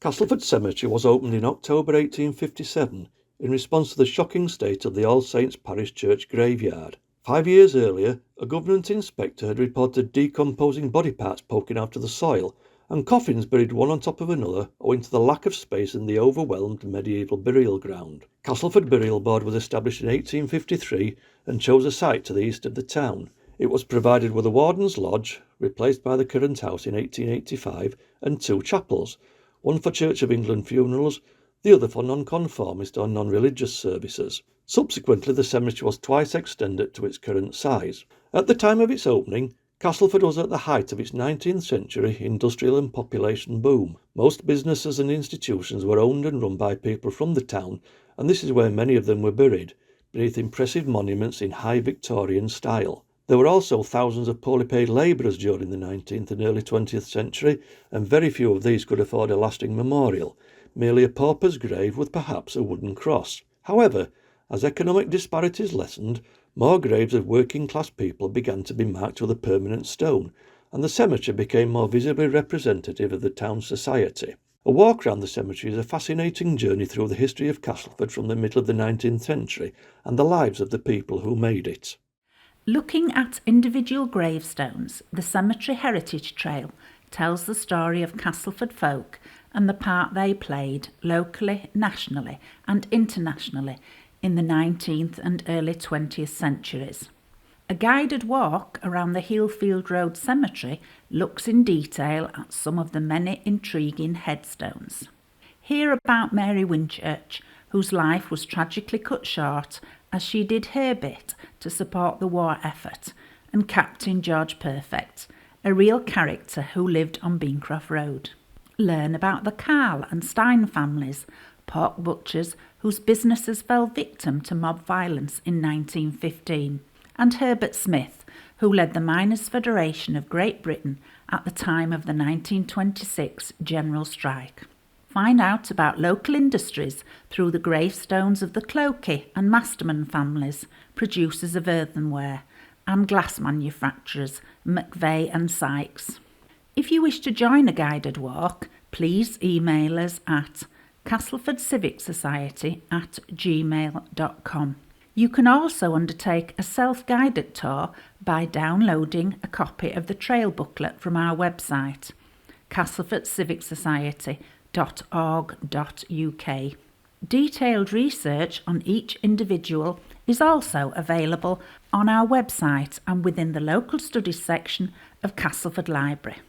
Castleford Cemetery was opened in October 1857 in response to the shocking state of the All Saints Parish Church graveyard. 5 years earlier, a government inspector had reported decomposing body parts poking out of the soil and coffins buried one on top of another owing to the lack of space in the overwhelmed medieval burial ground. Castleford Burial Board was established in 1853 and chose a site to the east of the town. It was provided with a warden's lodge, replaced by the current house in 1885, and 2 chapels, one for Church of England funerals, the other for nonconformist or non-religious services. Subsequently, the cemetery was twice extended to its current size. At the time of its opening, Castleford was at the height of its 19th century industrial and population boom. Most businesses and institutions were owned and run by people from the town, and this is where many of them were buried, beneath impressive monuments in high Victorian style. There were also thousands of poorly paid labourers during the 19th and early 20th century, and very few of these could afford a lasting memorial, merely a pauper's grave with perhaps a wooden cross. However, as economic disparities lessened, more graves of working-class people began to be marked with a permanent stone, and the cemetery became more visibly representative of the town's society. A walk round the cemetery is a fascinating journey through the history of Castleford from the middle of the 19th century and the lives of the people who made it. Looking at individual gravestones, the Cemetery Heritage Trail tells the story of Castleford folk and the part they played locally, nationally and internationally in the 19th and early 20th centuries. A guided walk around the Healdfield Road Cemetery looks in detail at some of the many intriguing headstones. Hear about Mary Winchurch, whose life was tragically cut short as she did her bit to support the war effort, and Captain George Perfect, a real character who lived on Beancroft Road. Learn about the Carl and Stein families, pork butchers whose businesses fell victim to mob violence in 1915, and Herbert Smith, who led the Miners' Federation of Great Britain at the time of the 1926 general strike. Find out about local industries through the gravestones of the Clokey and Masterman families, producers of earthenware, and glass manufacturers, McVeigh and Sykes. If you wish to join a guided walk, please email us at castlefordcivicsociety@gmail.com. You can also undertake a self-guided tour by downloading a copy of the trail booklet from our website, castlefordcivicsociety.org.uk. Detailed research on each individual is also available on our website and within the local studies section of Castleford Library.